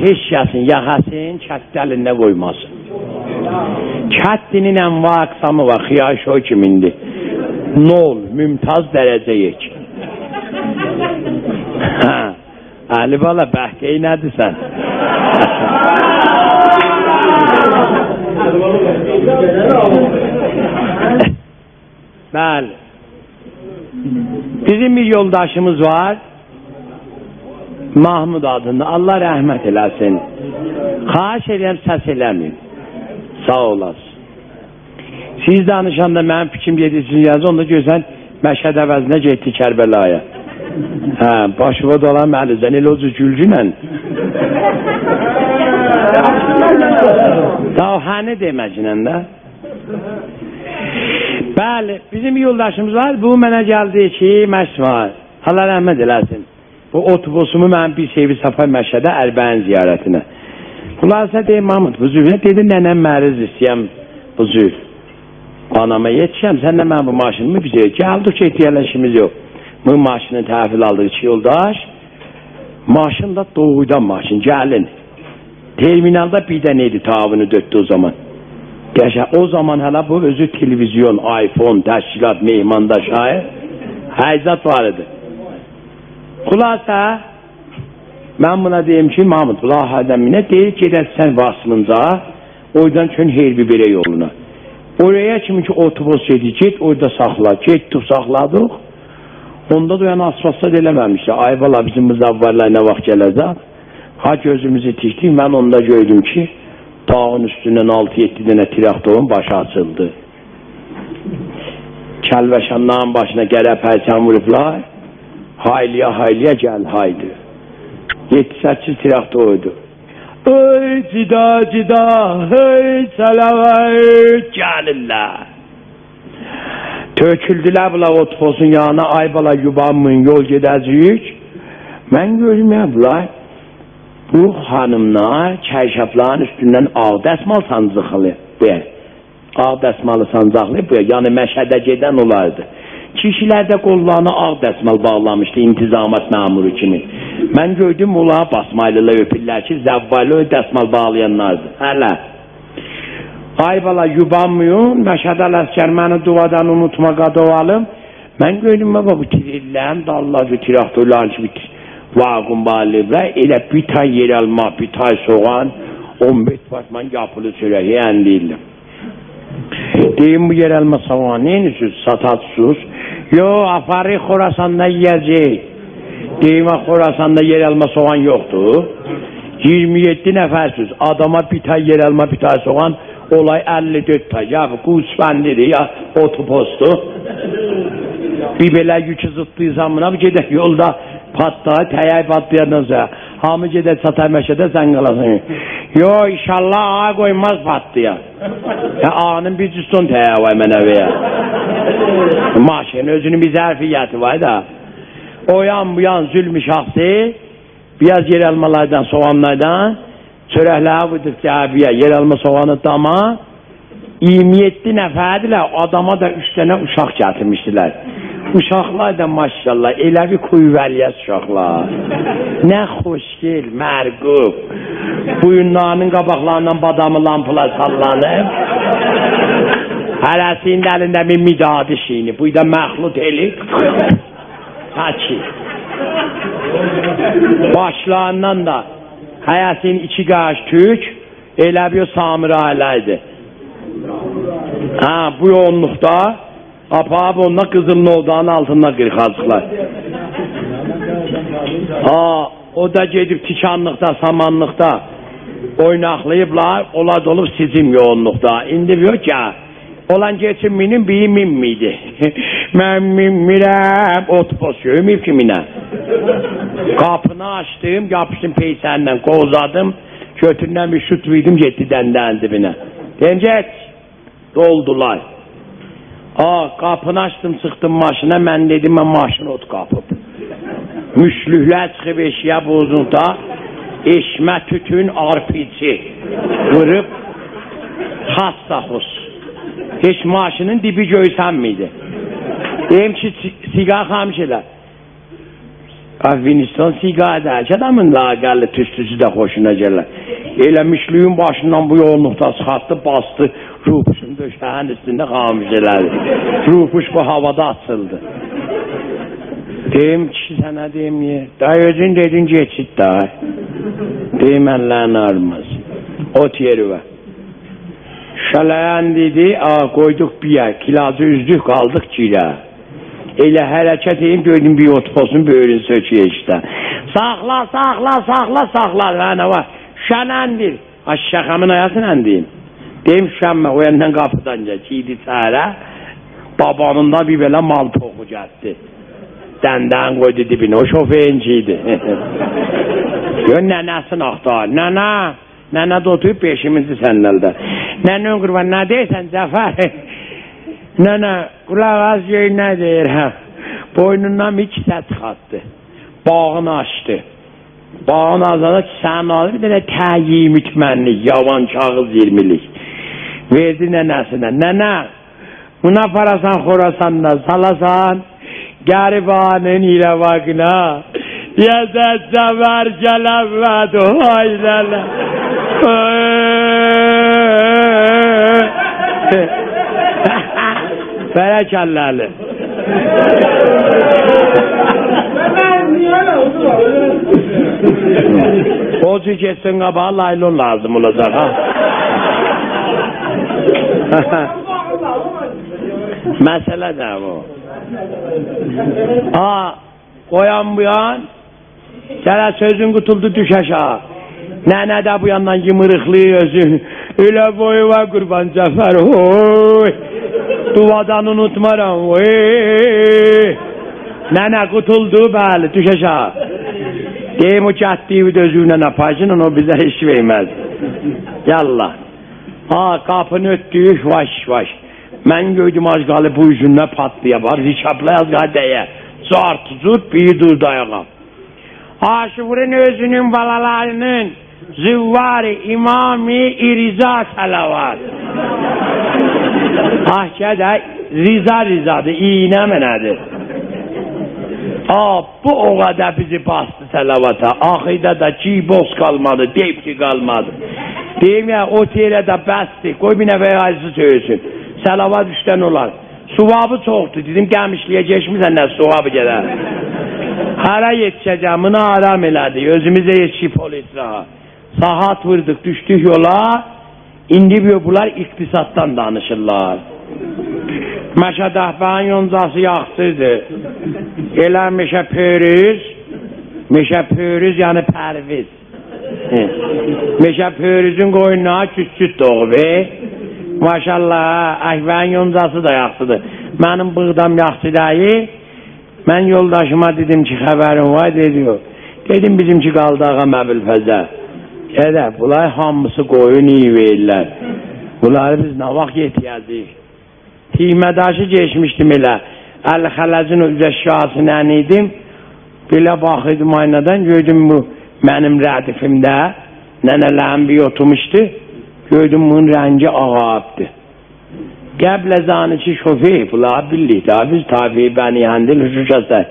heç kəsin yaxasın, kəttəlinə qoymasın. Kəttinin ən vaksamı var, xiyaş o kimindir. Nol, mümtaz dərəcə yek. Əli bala, bəhqeyi nədir sən? Bəli. Bizim bir yoldaşımız var. Mahmud adında. Allah rəhmət eləsin. Xahiş edirəm, səs eləməyin. Sağ olasın. Siz danışanda mənim fikrim gedirsiniz yazı, onda görsən Məşhəd əvəzinə getdi Kərbəlaya. Başıva dolan məlizən, elə o cülcünlə. Daha həni deməcnən də. Bəli, bizim yoldaşımız var. Bu mənə gəldi ki, məşq var. Allah rəhmət eləsin. Bu otobusumu mən bir sevi Safar Məşhədə Ərbəyin ziyarətinə. Xülasə deyim, Mahmud, bu zürfə dedi, nənəm məriz istəyəm bu zürf. Anama yetişəm, sən də mən bu maşınımı bizə gəldik ki, ehtiyarlaşımız yox. Bu maşını təhvil aldık iki yoldaş. Maşın da doğudan maşın, gəlin. Terminalda bir dənəydi, tavını döktü o zaman. O zaman hələ bu özü televizyon, iPhone, təşkilat, mehmanda şair, həyzat var idi. Xülasə, mən buna deyim ki, Mahmud, Lahədən minə deyir, gedərsən vasılınca, oradan çön Herbi Bere yoluna. Oraya kimi ki, otobüs gedəcək, orada saxla, getdik, saxladıq. Onda da yəni asfaltda eləməmişdi. Ay bala, bizim müzavvarlar nə vaxt gələcək? Ha gözümüzü tikdik, mən onda gördüm ki, dağın üstündən 6-7 dənə traktorun başı açıldı. Kəlvəşanların başına gələ pərçən vurublar. Hayliya hayliya gəl haydi. 7-8 traktordu. Ey cida cida, hey səlavət, gəlirlər. Töküldülər bula otobüsün yanına, ay bala yubanmayın, yol gedəcəyik. Mən görməyəblər. Bu hanımlar kərşafların üstündən ağ dəsmal sancıqlı. Ağ dəsmalı sancaqlı, yəni Məşhədə gedən olardı. Kişilər də qollarına ağ dəsmal bağlamışdı intizamat məmuru kimi. Mən gördüm, onlara basmaylılar öpürlər ki, zəvvalı dəsmal bağlayanlardır. Hələ. Ay bala yubanmayın, Məşhədə Ələskər məni duvadan unutma qadovalım. Mən gördüm, baba bu tirillərim, dallacı tiraktörlər ki, vaqın bağlayıblar, elə bir tay yer alma, bir tay soğan, 15 batman yapılı çörəyi ən deyirlər. Deyim, bu yer alma soğan neyiniz, satatsız? Yo, afarı Xorasanda yiyəcək. Deyim, Xorasanda yer alma soğan yoxdur. 27 nəfərsiz, adama bir tay yer alma, bir tay soğan, olay 54 tay, ya qusfəndidir, ya otobüsdür. Bir belə yükü zıtdığı zamına gedək yolda patlayı, təyək patlayandan sonra hamı gedək Satay Məşhədə sən qalasın. Yo, inşallah ağa qoymaz patlıya. Ağanın bir cüstun təyək var mənə veya. Maşın özünün bir zərfiyyəti var da. O yan bu yan zülmü şahsi, biraz yer almalardan, soğanlardan, çörəkləri vurduqca abiyə, yer alma soğanı dama, 27 nəfərdirlər, adama da 3 dənə uşaq gətirmişdilər. Uşaqlar da maşallah, elə bir kuyvəliyyət uşaqlar. Nə xoşgel, mərqub. Buyunlarının qabaqlarından badamı lampılar sallanıb. Hərəsinin əlində bir midadi şeyini, bu da məxlut eli. Saçı. Başlarından da həyəsinin 2 qaş tük, elə bir samiraylaydı. Bu yoğunluqda apab onunla Qızıl Novdanın altında qırxazıqlar. O da gedib tikanlıqda, samanlıqda oynaqlayıblar, ola dolub sizim yoğunluqda. İndi yok ya, olan geçin minin biri min miydi? Mən minmirəm, otobüs görməyib ki minə. Qapını açdım, yapışdım peysəndən, qovzadım, götüründən bir şut verdim, getdi dəndən dibinə. Dencət, doldular. Qapını açdım, çıxdım maşına, mən dedim, mən maşını ot qapıb. Müşlüklər çıxıb eşiyə bozunda, eşmə tütün arpici vırıb, xas-saxus. Heç maşının dibi göysənmiydi. Deyim ki, siqar xamişələr. Afganistan siqadə, adamın laqəlli tüstüsü də xoşuna gələr. Elə müşlüyün başından bu yoğunluqda çıxartdı, bastı, rupuşun döşəyin üstündə xamış elədi. Rupuş bu havada açıldı. Deyim kişi sənə deyim niyə? Day özün dedin geçid day. Deyim əllərini armaz. Ot yeri var. Şələyan dedi, qoyduq bir yer, kilacı üzdük, qaldıq girə. Elə hərəkət edin, gördüm bir ot olsun, böyrün söküyor işte. Saxla, saxla, saxla, saxla, nə var? Şənəndir. Şəxəmin ayasını deyim. Deyim şənmə, o yandan qapıdan geçiydi çərə. Babamın da bir belə mal toxu gəldi. Dəndən qoydu dibini, o şofeyinciydi. Gör, nənəsini axtar. Nənə də oturub beşimizi sənnəldə. Nənə qurban, nə deyirsən Cəfər? Nənə, qulaq az göy nə deyir, hə? Boynundan bir kisə çıxartdı. Bağını açdı. Bağın azada kisənin alır, bir dənə təyi mütmənlik, yavan kağız 20'lik. Verdi nənəsinə. Nənə, buna parasan Xorasan'da salasan, garibanın İrevakına, yəzət Cəfər gələmədi, haylələ. Bərəkəlləli. O cür geçsin qabağa laylon lazım olacaq ha. Məsələ də bu. Qoyan bu yan, gələ sözün qutuldu düş aşağı. Nənə də bu yandan yımırıqlıyır özü. Elə boyu var qurban Cəfər, oy. Duvadan unutmaram, oy. Nənə qutuldu, bəli, düş aşağı. Deyim o gətdiyi dözüylə apaycın, o bizə heç verməz. Yallah. Qapını ötdük, vaş. Mən gördüm az qalı bu üzündən patlaya var, rikabla az qalı dəyə. Cartucur, bir durdu ayağa. Aşıqın özünün balalarının züvvar-ı imam-ı İriza salavat. Ahkədə rizadır, iğnə mənədir. Bu o qədər bizi bastı səlavata. Axıda da ki boz qalmadı, deyib ki qalmadı. Deyim ya, o terə də bəsdir, qoy bir nəfə ayızı söylüsün. Səlavat üstən olar. Suvabı çoxdur, dedim gəlmişliyə geçmirsən nə suvabı gələr. Hara yetişəcəm, bunu aram elədi, özümüzə yetişib politraha. Sahat vurduk, düşdük yola, indi bunlar iktisatdan danışırlar. Meşə Dəhbənin yoncası yaxşıdır. Elə meşə pörüz yəni pərviz. Meşə pörüzün qoyununa küçük doğub. Maşallah, Əhvənin yoncası da yaxşıdır. Mənim bığdam yaxşı deyil. Mən yoldaşıma dedim ki, xəbərim var, dedi o. Dedim bizimki qaldı ağa məbülfəzə. Bunlar hamısı qoyun iyi verirlər. Bunları biz nə vaxt yetiyəcəyik? Timədaşı geçmişdim elə. Əl-Xələcin üzə şahsını idim. Belə baxıydım aynadan, gördüm bu mənim rədifimdə. Nənələrim bir oturmuşdu. Gördüm bunun rəngi ağabdı. Qəblə zanıçı şofey, bunlar billik daha biz tabi bəni həndil hücuşasək.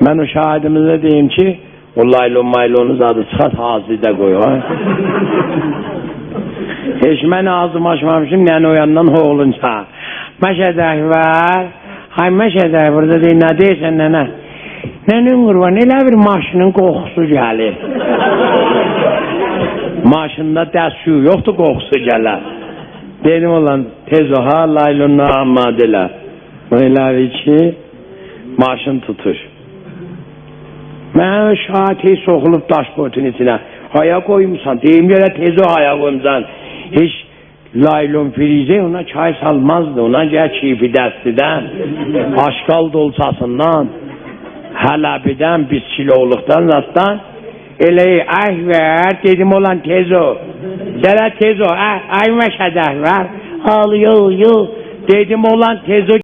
Mən o şahidimizə deyim ki, o laylon adı çıxat hazırda qoy. Heç mən ağzım açmamışım, nəni o yandan oğlunca. Məşədək var, məşədək burada deyil, nə deyirsən nənə? Nənin qurban, elə bir maşının qoxusu gəlir. Maşında dəstü yoxdur, qoxusu gələr. Dedim olan, tez o ha, laylonuna ammadələ. Elə ki, maşın tutur. Mən şahati soxulub daşbotun içinə. Haya qoymuşsan, deyim yerə tez o haya qoymuşsan. Heç laylon frizə ona çay salmazdı, ona gəl kifi dəstidən, aşkal dolçasından, Hələbidən, 1 kiloluqdan zatdan, elə Əhvər, dedim olan tez o, gələ tez o, Məşədək var, al yol, dedim olan tez o,